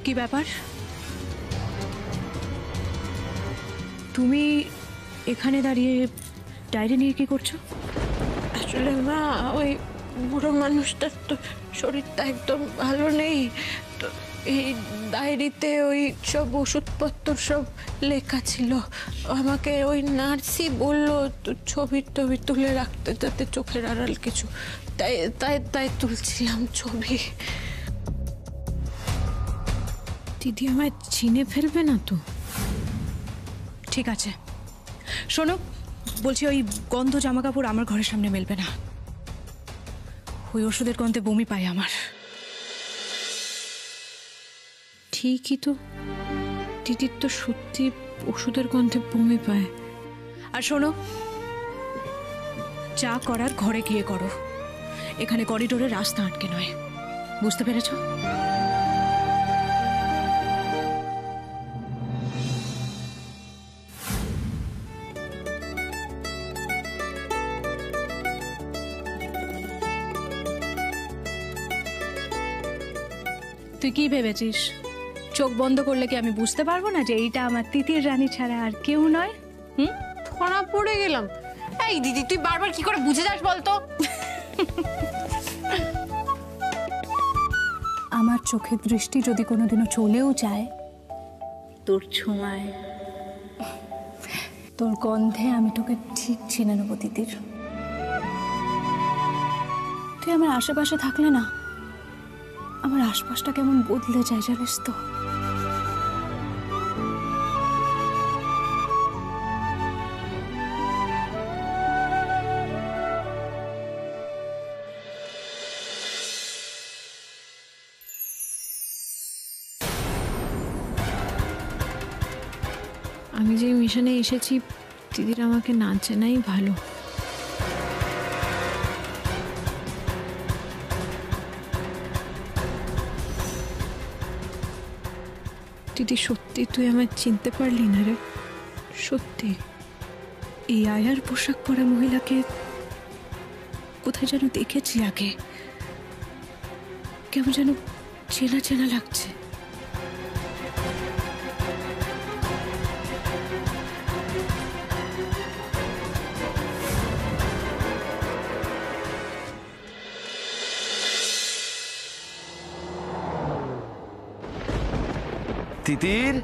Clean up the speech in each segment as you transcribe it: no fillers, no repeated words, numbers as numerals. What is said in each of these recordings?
কি ব্যাপার? তুমি এখানে দাঁড়িয়ে ডায়েরি নিয়ে কি করছো? আসলে মা, ওই বুড়ো মানুষটার তো শরীরটা একদম ভালো নেই, তো এই ডায়েরিতে ওই সব ওষুধপত্র সব লেখা ছিল। আমাকে ওই নার্সই বললো ছবি টবি তুলে রাখতে, যাতে চোখের আড়াল কিছু, তাই তাই তাই তুলছিলাম ছবি। দিদি আমায় চিনে ফেলবে না তো? ঠিক আছে, শোনো, বলছি ওই গন্ধ জামা কাপড় আমার ঘরের সামনে মেলবে না। ওই ওষুধের গন্ধে বমি পায় আমার। ঠিকই তো, দিদির তো সত্যি ওষুধের গন্ধে বমি পায়। আর শোনো, যা করার ঘরে গিয়ে করো, এখানে করিডোরে রাস্তা আটকে নয়, বুঝতে পেরেছ? তুই কি ভেবেছিস চোখ বন্ধ করলে কি আমি বুঝতে পারবো না যে এইটা আমার তিতির রানী ছাড়া আর কেউ নয়? ধরা পড়ে গেলাম। এই দিদি, তুই বারবার কি করে বুঝে যাস বলতো? আমার চোখের দৃষ্টি যদি কোনোদিনও চলেও যায়, তোর ছোঁয়ায়, তোর গন্ধে আমি তোকে ঠিক চিনে নেবো তিতির। তুই আমার আশেপাশে থাকলে না, আমার আশপাশটা কেমন বদলে যায় জানিস তো? আমি যে মিশনে এসেছি, দিদির আমাকে না চেনাই ভালো। দিদি, সত্যি তুই আমায় চিনতে পারলি না রে? সত্যি? এই আয়ার পোশাক পরা মহিলাকে কোথায় যেন দেখেছি আগে, কেমন যেন চেনা চেনা লাগছে। তিতির,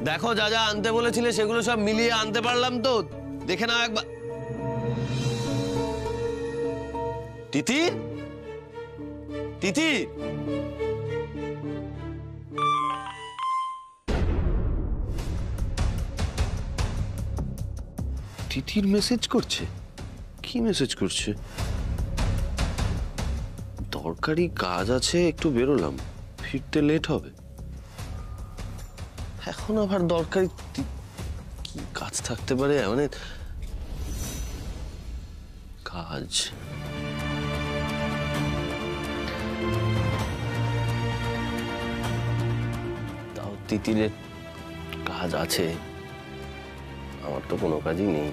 দেখো যা যা আনতে বলেছিলে সেগুলো সব মিলিয়ে আনতে পারলাম তো, দেখে নাও একবার। তিতির, তিতির, তিতির মেসেজ করছে। কি মেসেজ করছে? দরকারি কাজ আছে, একটু বেরোলাম, ফিরতে লেট হবে। এখন আবার দরকারি কি কাজ থাকতে পারে? মানে কাজ, তাও তিতিরের কাজ আছে, আমার তো কোনো কাজই নেই।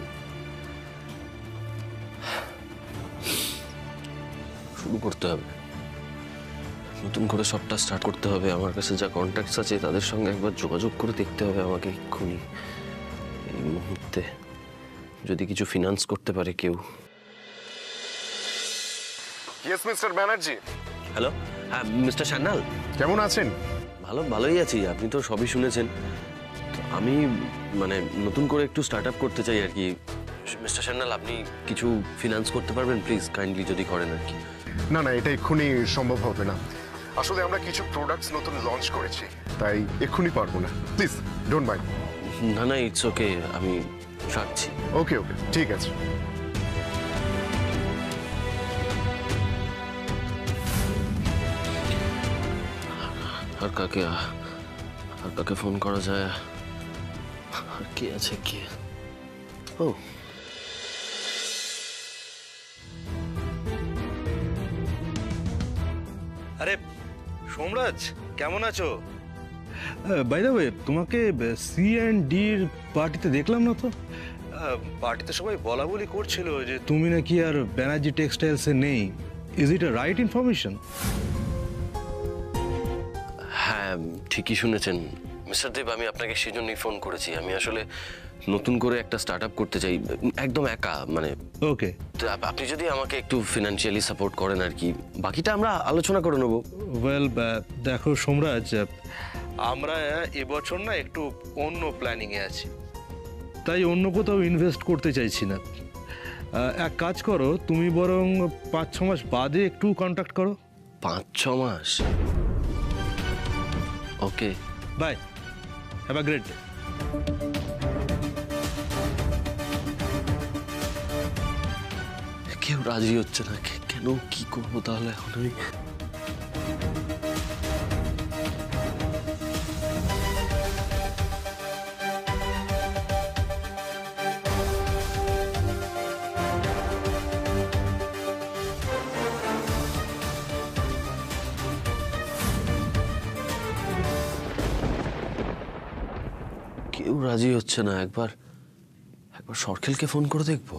শুরু করতে হবে, নতুন করে সবটা স্টার্ট করতে হবে। আমার কাছে যা কন্ট্যাক্টস আছে তাদের সঙ্গে একবার যোগাযোগ করে দেখতে হবে আমাকে এক্ষুনি, এই মুহূর্তে, যদি কিছু ফিনান্স করতে পারে কেউ। Yes mister Banerjee. হ্যালো, হ্যাঁ মিস্টার সান্যাল, কেমন আছেন? ভালোই আছি, আপনি তো সবই শুনেছেন। আমি মানে নতুন করে একটু স্টার্ট আপ করতে চাই আর কি। মিস্টার সান্যাল, আপনি কিছু ফিনান্স করতে পারবেন প্লিজ, কাইন্ডলি যদি করেন আর কি। না না, এটা এক্ষুনি সম্ভব হবে না। আসলে আমরা কিছু প্রোডাক্টস নতুন লঞ্চ করেছি, তাই এক্ষুনি পারবো না। Please don't mind. না না, ইটস ওকে, আমি রাখছি। ওকে ওকে, ঠিক আছে। আর কাকে ফোন করা যায়? আর কে আছে? কে? ও, আরে সোমরাজ, কেমন আছো? বাই দ্য ওয়ে, তোমাকে C&D এর পার্টিতে দেখলাম না তো। পার্টিতে সবাই বলা বলি করছিল যে তুমি নাকি আর ব্যানার্জি টেক্সটাইলসে নেই। Is it a right information? হ্যাঁ ঠিকই শুনেছেন মিস্টার দেব, আমি আপনাকে সেজন্যই ফোন করেছি। আমি আসলে নতুন করে একটা স্টার্ট আপ করতে চাই, একদম একা। মানে ওকে, তো আপনি যদি আমাকে একটু ফিনান্সিয়ালি সাপোর্ট করেন আর কি, বাকিটা আমরা আলোচনা করে নেবো। ওয়েল দেখো সোমরাজ, আমরা এবছর না একটু অন্য প্ল্যানিংয়ে আছি, তাই অন্য কোথাও ইনভেস্ট করতে চাইছি না। এক কাজ করো, তুমি বরং 5-6 মাস বাদে একটু কন্ট্যাক্ট করো। 5-6 মাস? Okay, bye, have a great day. কেউ রাজি হচ্ছে না, কেন? কি করবো তাহলে এখন আমি? কেউ রাজি হচ্ছে না। একবার সরকেলকে ফোন করে দেখবো।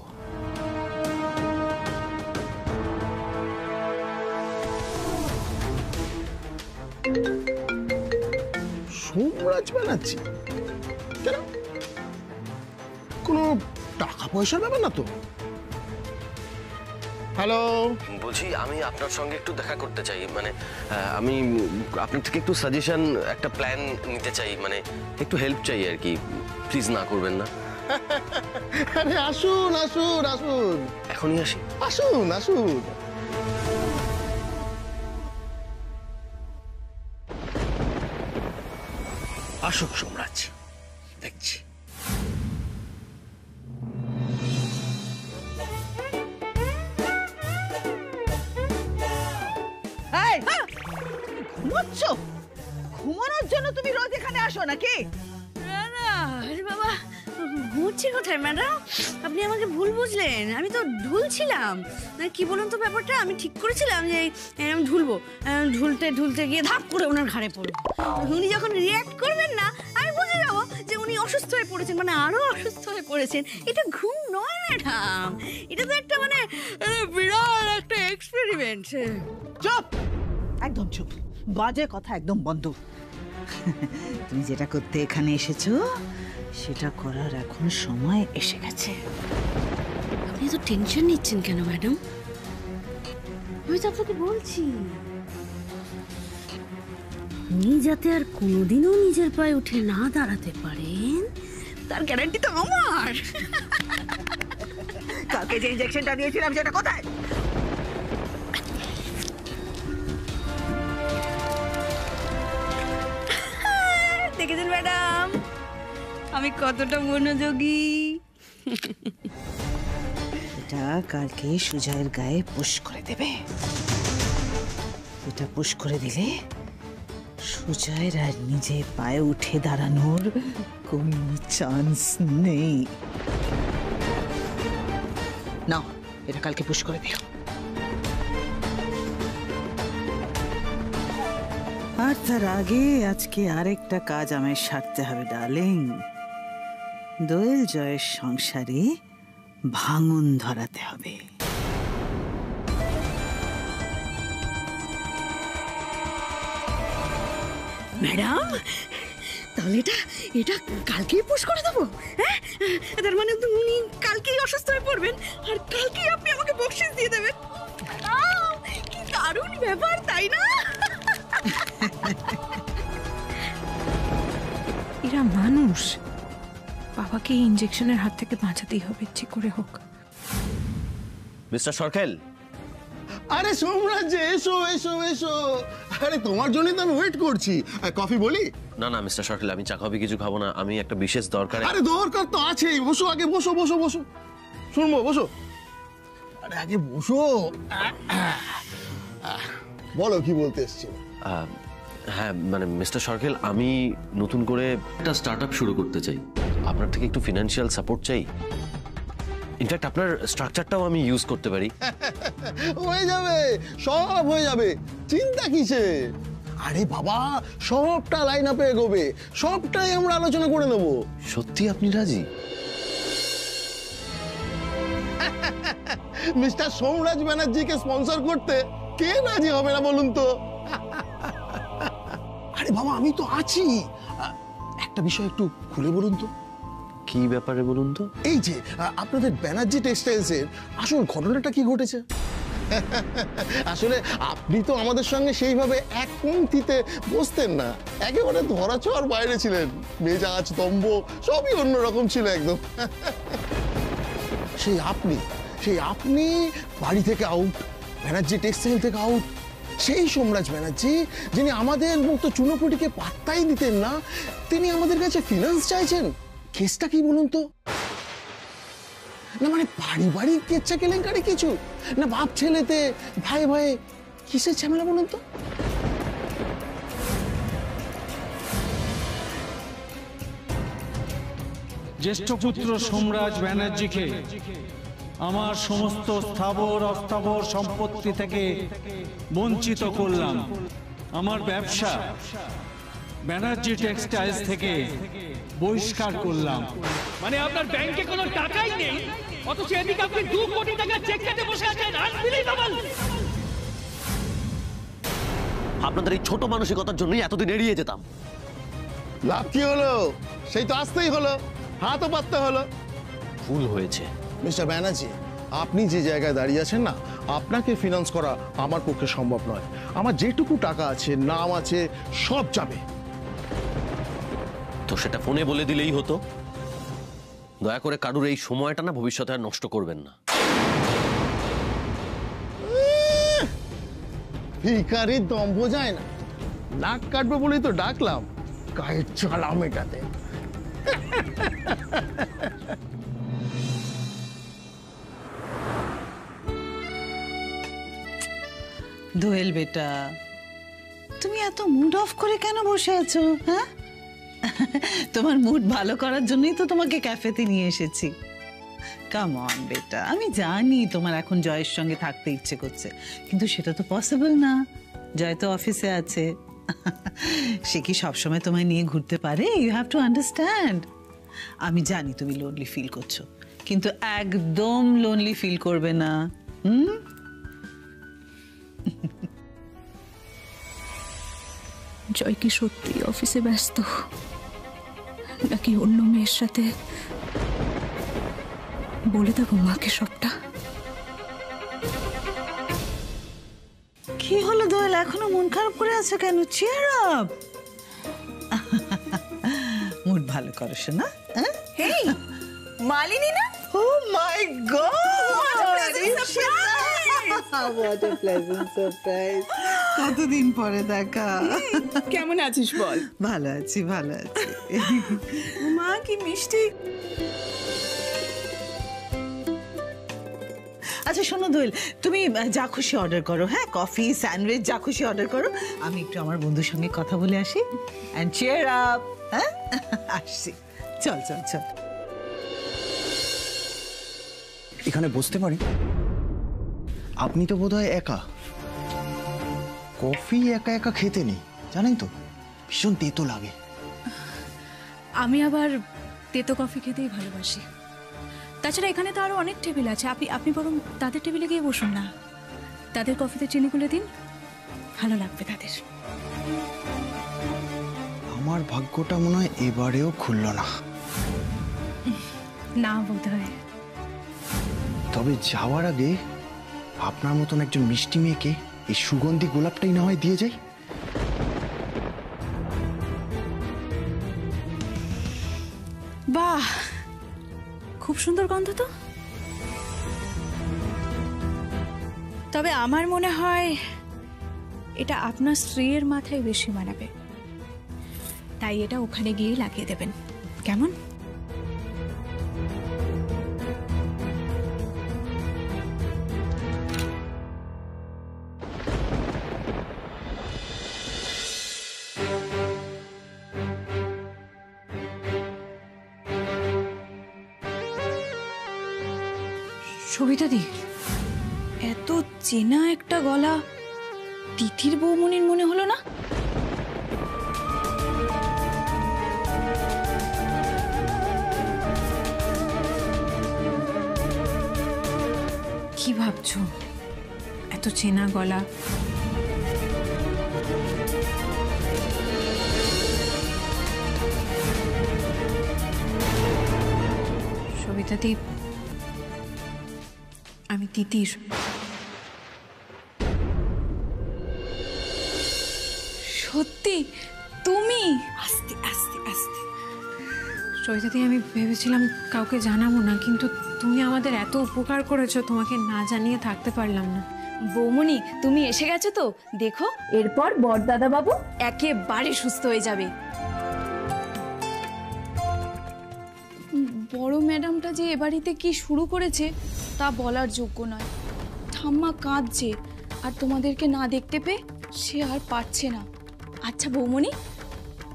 সোমরাজ ব্যানার্জি? কেন, কোনো টাকা পয়সার ব্যাপার না তো? হ্যালো, বলছি আমি আপনার সঙ্গে একটু দেখা করতে চাই। মানে আমি আপনার থেকে একটু সাজেশন, একটা প্ল্যান নিতে চাই, মানে একটু হেল্প চাই আর কি। প্লিজ না করবেন না। আরে আসুন আসুন আসুন, এখনই আসি? আসুন আসুন। আসুক সোমরাজ, দেখছি। ঘুমোচ্ছ? ঘুমানোর জন্য তুমি রোজ এখানে আসো নাকি? না না, আরে বাবা, ঘুরছি কোথায় ম্যাডাম? আপনি আমাকে ভুল বুঝলেন। আমি তো ঢুলছিলাম। কি বলুন তো ব্যাপারটা, আমি ঠিক করেছিলাম যে আমি ঢুলবো। ঢুলতে ঢুলতে গিয়ে ধাপ করে ওনার ঘাড়ে পড়বো। উনি যখন রিয়াক্ট করবেন না, আমি বুঝে যাবো যে উনি অসুস্থ হয়ে পড়েছেন, মানে আরো অসুস্থ হয়ে পড়েছেন। এটা ঘুম নয় ম্যাডাম, এটা তো একটা মানে বিরাট একটা এক্সপেরিমেন্ট। চুপ, একদম চুপ, বাজে কথা একদম বন্ধ। তুমি যেটা করতে এখানে এসেছো সেটা করার এখন সময় এসে গেছে। আপনি তো টেনশন নিচ্ছেন কেন ম্যাডাম? আমি তো আপনাকে বলছি, উনি যাতে আর কোনোদিনও নিজের পায়ে উঠে না দাঁড়াতে পারেন তার গ্যারান্টি তো আমার। কালকে যে ইনজেকশনটা দিয়েছিলাম সেটা কোথায়? দেখেছেন ম্যাডাম আমি কতটা মনোযোগী। এটা কালকে সুজয়ের গায়ে পুশ করে দেবে। এটা পুশ করে দিলে সুজয়ের আর নিজে পায়ে উঠে দাঁড়ানোর কোনো চান্স নেই। নাও, এটা কালকে পুশ করে দিও। আর তার আগে আজকে আরেকটা কাজ আমায় সারতে হবে ডার্লিং। দোয়েল জয়ের সংসারে ভাঙন ধরাতে হবে। ম্যাডাম তাহলে এটা এটা কালকেই পুশ করে দেবো? হ্যাঁ, তার মানে তো উনি কালকেই অসুস্থ হয়ে পড়বেন আর কালকেই আপনি আমাকে বকশিশ দিয়ে দেবেন। কি দারুণ ব্যাপার, তাই না? এরা মানুষ, বাবাকে এই ইঞ্জেকশনের হাত থেকে বাঁচাতেই হবে যে করে হোক। মিস্টার সরকেল। আরে সোমরাজ, এসো এসো এসো। আরে তোমার জন্যই তো আমি ওয়েট করছি। কফি বলি? না না মিস্টার সরকেল, আমি চা কফি কিছু খাবো না, আমি একটা বিশেষ দরকারে। আরে দরকার তো আছেই, বসো আগে, বসো বসো বসো, শুনবো, বসো। আরে আগে বসো। বলো কি বলতে এসেছিল? হ্যাঁ মানে মিস্টার সরকেল, আমি নতুন করে একটা স্টার্ট আপ শুরু করতে চাই। আপনার থেকে একটু ফিনান্সিয়াল সাপোর্ট চাই। ইনফ্যাক্ট আপনার স্ট্রাকচারটাও আমি ইউজ করতে পারি। হয়ে যাবে, সব হয়ে যাবে, চিন্তা কিসে? আরে বাবা, সবটা লাইন আপে এগোবে, সবটাই আমরা আলোচনা করে নেব। সত্যি আপনি রাজি? মিস্টার সোমরাজ ব্যানার্জিকে স্পন্সর করতে কে রাজি হবে না বলুন তো? আরে আরে বাবা আমি তো আছি। একটা বিষয় একটু খুলে বলুন তো। কি ব্যাপারে বলুন তো? এই যে আপনাদের ব্যানার্জি টেক্সটাইলসের আসল ঘটনাটা কি ঘটেছে? আসলে আপনি তো আমাদের সঙ্গে সেইভাবে এক পংক্তিতে বসতেন না, একেবারে ধরাছোঁয়ার বাইরে ছিলেন। মেজাজ দম্ভ সবই অন্যরকম ছিল একদম। সেই আপনি বাড়ি থেকে আউট, ব্যানার্জি টেক্সটাইল থেকে আউট। সেই সোমরাজ ব্যানার্জি যিনি আমাদের মতো চুনোপুটিকে পাত্তাই দিতেন না, তিনি আমাদের কাছে ফিনান্স চাইছেন। কেসটা কি বলুন তো? না মানে পারিবারিক কেচ্ছা কেলেঙ্কারি কিছু, না বাপ ছেলেতে, ভাই ভাই, কিসের ঝামেলা বলুন তো? জ্যেষ্ঠ পুত্র সোমরাজ ব্যানার্জিকে আমার সমস্ত স্থাবর অস্থাবর সম্পত্তি থেকে বঞ্চিত করলাম। আমার ব্যবসা ব্যানার্জি টেক্সটাইলস থেকে বহিষ্কার করলাম। মানে আপনার ব্যাংকে কোনো টাকাই নেই, অথচ এদিকে আপনি 2 কোটি টাকা চেক কেটে বসে আছেন। আনবিলিভেবল! আপনাদের এই ছোট মানসিকতার জন্যই এতদিন এড়িয়ে যেতাম। লাভ কি হলো? সেই তো আসতেই হলো, হাতও পাততে হলো। ভুল হয়েছে মিস্টার ব্যানার্জি, আপনি যে জায়গায় দাঁড়িয়ে আছেন না, আপনাকে ফিনান্স করা আমার পক্ষে সম্ভব নয়। আমার যেটুকু টাকা আছে, নাম আছে, সব যাবে। তো সেটা ফোনে বলে দিলেই হতো। দয়া করে কারুর এই সময়টা না ভবিষ্যতে আর নষ্ট করবেন না। ভিখারির দম্ভ যায় না, নাক কাটবে বলেই তো ডাকলাম, গায়ের জ্বালা মেটাতে। দোয়েল বেটা, তুমি এত মুড অফ করে কেন বসে আছো? হ্যাঁ, তোমার মুড ভালো করার জন্যই তো তোমাকে ক্যাফেতে নিয়ে এসেছি। কাম অন বেটা, আমি জানি তোমার এখন জয়ের সঙ্গে থাকতে ইচ্ছে করছে, কিন্তু সেটা তো পসিবল না। জয় তো অফিসে আছে, সে কি সবসময় তোমায় নিয়ে ঘুরতে পারে? You have to understand. আমি জানি তুমি লোনলি ফিল করছো, কিন্তু একদম লোনলি ফিল করবে না। জয় কি সত্যি অফিসে ব্যস্ত, নাকি অন্য মেয়ের সাথে? বলে দেবো মাকে সবটা। কি হলো দোয়েল, এখনো মন খারাপ করে আছে কেন? চিয়ার আপ, মুড ভালো করো শোনা। হেই, মালিনী না? ও মাই god, what a pleasant surprise! কতদিন পরে দেখা। কেমন আছিস বল? ভালো আছি, ভালো আছি। মা কি মিষ্টি। আচ্ছা শোনো দোয়েল, তুমি যা খুশি অর্ডার করো। হ্যাঁ, কফি, স্যান্ডউইচ, যা খুশি অর্ডার করো। আমি একটু আমার বন্ধুর সঙ্গে কথা বলে আসি। And cheer up. হ্যাঁ, আসছি। চল চল চল। এখানে বসতে পারি? আপনি তো বোধহয় একা। কফি একা একা খেতে নেই, জানেন তো, ভীষণ তেতো লাগে। আমি আবার তেতো কফি খেতেই ভালোবাসি। তাছাড়া এখানে তো আরো অনেক টেবিল আছে, আপনি বরং তাদের টেবিলে গিয়ে বসুন না। তাদের কফিতে চিনি গুলে দিন, ভালো লাগবে তাদের। আমার ভাগ্যটা মনে হয় এবারেও খুলল না। না বোধ হয়। তবে যাওয়ার আগে আপনার মতন একজন মিষ্টি মেয়েকে এই সুগন্ধি গোলাপটাই না হয় দিয়ে যাই। বাহ, খুব সুন্দর গন্ধ তো। তবে আমার মনে হয় এটা আপনার স্ত্রীর মাথায় বেশি মানাবে, তাই এটা ওখানে গিয়ে লাগিয়ে দেবেন, কেমন? সবিতা দি, এত চেনা একটা গলা তিথির বৌমনির মনে হলো না? কি ভাবছো? এত চেনা গলা। সবিতাদি, আমি তিতির। সত্যি তুমি? আস্তে আস্তে আস্তে। সবিতাদি, আমি ভেবেছিলাম কাউকে জানাবো না, কিন্তু তুমি আমাদের এত উপকার করেছো, তোমাকে না জানিয়ে থাকতে পারলাম না। বৌমনি, তুমি এসে গেছো তো, দেখো এরপর বড়দাদা বাবু একেবারে সুস্থ হয়ে যাবে। বড় ম্যাডামটা যে এ বাড়িতে কি শুরু করেছে তা বলার যোগ্য নয়। ঠাম্মা কাঁদছে, আর তোমাদেরকে না দেখতে পেয়ে সে আর পারছে না। আচ্ছা বৌমনি,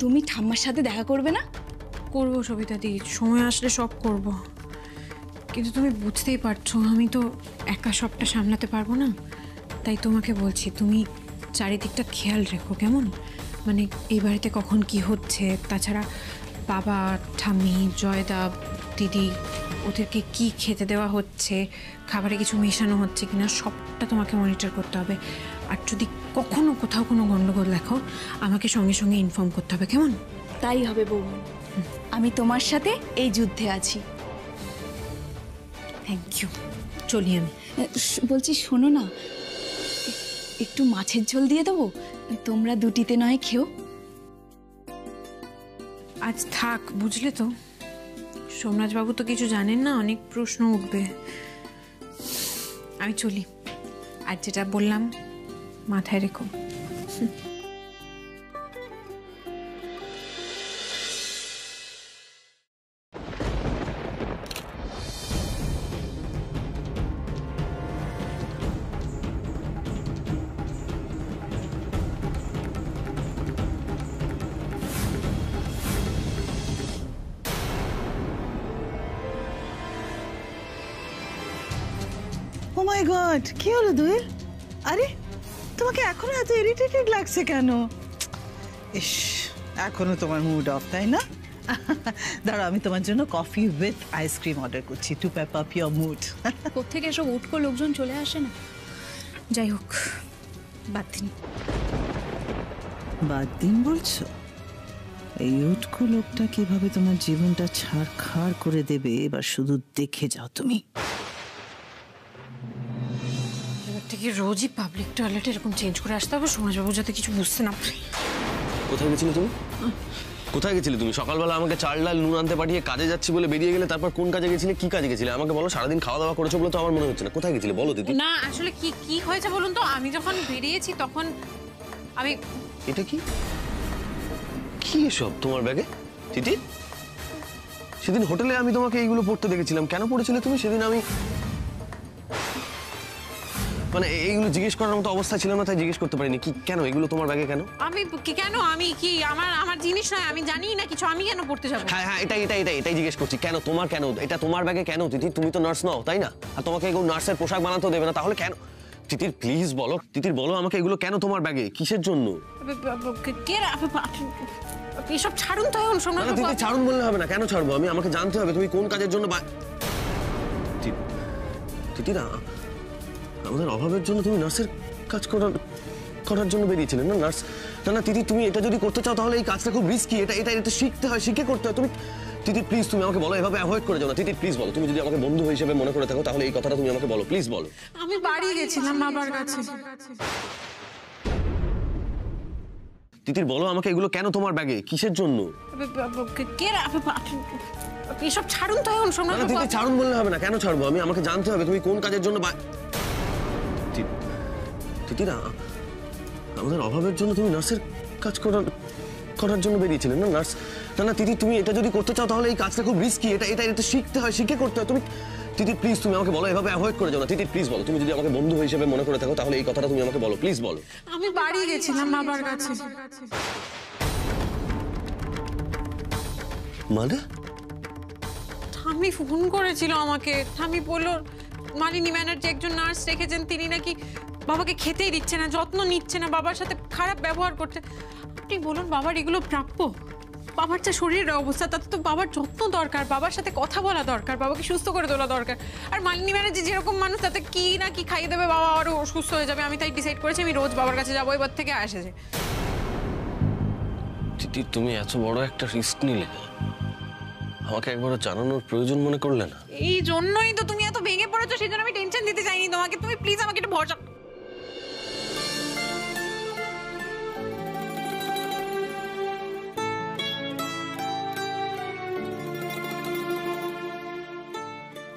তুমি ঠাম্মার সাথে দেখা করবে না? করবো সবিতাদি, সময় আসলে সব করব, কিন্তু তুমি বুঝতেই পারছো আমি তো একা সবটা সামলাতে পারবো না। তাই তোমাকে বলছি, তুমি চারিদিকটা খেয়াল রেখো, কেমন? মানে এই বাড়িতে কখন কি হচ্ছে, তাছাড়া বাবা, ঠাম্মি, জয়দা, দিদি, ওদেরকে কি খেতে দেওয়া হচ্ছে, খাবারে কিছু মেশানো হচ্ছে কিনা, সবটা তোমাকে মনিটর করতে হবে। আর যদি কখনো কোথাও কোনো গন্ডগোল দেখো, আমাকে সঙ্গে সঙ্গে ইনফর্ম করতে হবে, কেমন? তাই হবে বৌমনি, আমি তোমার সাথে এই যুদ্ধে আছি। থ্যাংক ইউ, চলি আমি। বলছি শোনো না, একটু মাছের ঝোল দিয়ে দেবো, তোমরা দুটিতে নয় খেও। আজ থাক, বুঝলে তো, সোমরাজবাবু তো কিছু জানেন না, অনেক প্রশ্ন উঠবে। আমি চলি, আর যেটা বললাম মাথায় রেখো। ও মাই গড, কি হলো দোয়েল? আরে তোমাকে এখনো এত ইরিটেটেড লাগছে কেন? ইস, এখনো তোমার মুড অফ, তাই না? দাঁড়াও, আমি তোমার জন্য কফি উইথ আইসক্রিম অর্ডার করছি to pep up your mood. কোত্থেকে এসব উটকো লোকজন চলে আসে না? যাই হোক, বাদ দিন। বাদ দিন বলছো? এই উটকো লোকটা কিভাবে তোমার জীবনটা ছাড়খাড় করে দেবে এবার শুধু দেখে যাও তুমি। এবার থেকে রোজই পাবলিক টয়লেট এরকম চেঞ্জ করে আসতে হবে, সোমরাজবাবু যাতে কিছু বুঝতে না পারে। কোথায় গেছিলে তুমি? কোথায় গেছিলে তুমি? সকালবেলা আমাকে চাল ডাল নুন আনতে পাঠিয়ে কাজে যাচ্ছি বলে বেরিয়ে গেলে, তারপর কোন কাজে গেছিলে, কি কাজে গেছিলে আমাকে বলো। সারাদিন খাওয়া দাওয়া করেছো বলে তো আমার মনে হচ্ছে না। কোথায় গেছিলে বলো দিদি। না আসলে কি কি হয়েছে বলুন তো, আমি যখন বেরিয়েছি তখন আমি... এটা কি কি এসব তোমার ব্যাগে দিদি? সেদিন হোটেলে আমি তোমাকে এইগুলো পড়তে দেখেছিলাম, কেন পড়েছিলে তুমি সেদিন? আমি মানে এইগুলো জিজ্ঞেস করার মতো অবস্থা ছিল না, তাই জিজ্ঞেস করতে পারিনি। কি কেন এগুলো তোমার ব্যাগে কেন? আমি কেন, আমি কি আমার জিনিস নয়, আমি জানি না কিছু, আমি কেন পড়তে যাবো? হ্যাঁ হ্যাঁ, এটাই জিজ্ঞেস করছি, কেন তোমার, কেন এটা তোমার ব্যাগে কেন দিদি? তুমি তো নার্স নাও, তাই না? আর তোমাকে এগুলো নার্সের পোশাক বানাতেও দেবে না, তাহলে কেন? তিতির প্লিজ বলো, তিতির বলো আমাকে, এগুলো কেন তোমার ব্যাগে, কিসের জন্য? এসব ছাড়ুন তো এখন। তিতির ছাড়ুন বললে হবে না। কেন ছাড়বো আমি? আমাকে জানতে হবে তুমি কোন কাজের জন্য। তিতির, আমাদের অভাবের জন্য তুমি নার্সের কাজ করার জন্য বেরিয়েছিলে না? নার্স না তিতি, তুমি এটা যদি করতে চাও তাহলে এই কাজটা খুব রিস্কি। এটা শিখতে হয়, শিখে করতে হয়। তুমি তিতি প্লিজ, তুমি আমাকে বলো, এভাবে অ্যাভয়েড করে যাও না। তিতি প্লিজ বলো, তুমি যদি আমাকে বন্ধু হিসেবে মনে করে থাকো তাহলে এই কথাটা তুমি আমাকে বলো, প্লিজ বলো। আমি বাড়ি গেছিলাম বাবার কাছে। তিতির বলো আমাকে, এগুলো কেন তোমার ব্যাগে, কিসের জন্য? এসব ছাড়ুন তো এখন। তিতি ছাড়ুন বললে হবে না। কেন ছাড়বো আমি? আমাকে জানতে হবে তুমি কোন কাজের জন্য। তিতি, আমাদের অভাবের জন্য তুমি নার্সের কাজ করার জন্য বেরিয়েছিলে না? নার্স না তিতি, তুমি এটা যদি করতে চাও তাহলে এই কাজটা খুব রিস্কি। এটা শিখতে হয়, শিখে করতে হয়। তুমি তিতি প্লিজ, তুমি আমাকে বলো, এভাবে অ্যাভয়েড করে যাও না। তিতি প্লিজ বলো, তুমি যদি আমাকে বন্ধু হিসেবে মনে করে থাকো তাহলে এই কথাটা তুমি আমাকে বলো, প্লিজ বলো। আমি বাড়ি গেছিলাম বাবার কাছে। মানে? ঠাম্মি ফোন করেছিল আমাকে। ঠাম্মি বলল মালিনী ব্যানার্জি একজন নার্স রেখেছেন, তিনি নাকি বাবাকে খেতেই দিচ্ছে না, যত্ন নিচ্ছে না, বাবার সাথে খারাপ ব্যবহার করছে। আপনি বলুন, বাবার এগুলো প্রাপ্য? বাবার যা শরীরের অবস্থা, তাতে তো বাবার যত্ন দরকার, বাবার সাথে কথা বলা দরকার, বাবাকে সুস্থ করে তোলা দরকার। আর মালিনী ব্যানার্জি যেরকম মানুষ, তাতে কি না কি খাইয়ে দেবে, বাবা আরও সুস্থ হয়ে যাবে। আমি তাই ডিসাইড করেছি আমি রোজ বাবার কাছে যাবো এবার থেকে। আসেছে তিতি, তুমি এত বড় একটা রিস্ক নিলে? আমাকে একবারও জানানোর প্রয়োজন মনে করলে না? এই জন্যই তো তুমি এত ভেঙে পড়েছো, সেই জন্য আমি টেনশন দিতে চাইনি তোমাকে। তুমি প্লিজ আমাকে একটু ভরসা।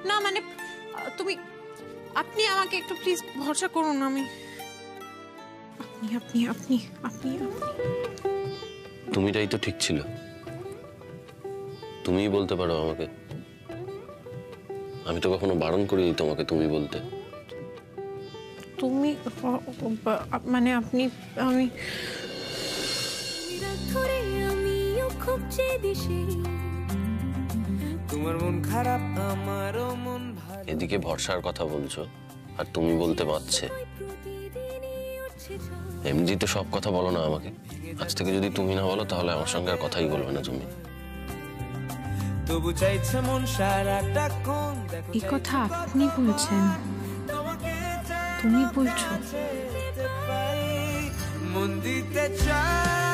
না মানে আপনি আমাকে একটু প্লিজ ভরসা করুন। আমি আপনি আপনি আপনি তুমিটাই তো ঠিক ছিল। তুমিই বলতে পারো আমাকে। আমি তো কখনো বারণ করিনি তোমাকে তুমি বলতে। তুমি মানে আপনি আমি তোমার মন খারাপ আমারও মন ভালো। এদিকে ভরসার কথা বলছো আর তুমি বলতে পারছে। এমনিতে সব কথা বলো না আমাকে। আজ থেকে যদি তুমি না বলো তাহলে আমার সঙ্গে আর কথাই বলবে না তুমি। তবু চাইছে মন সারাটা কোন। এই কথা আপনি বলছেন? তুমি বলছো? মন দিতে চাই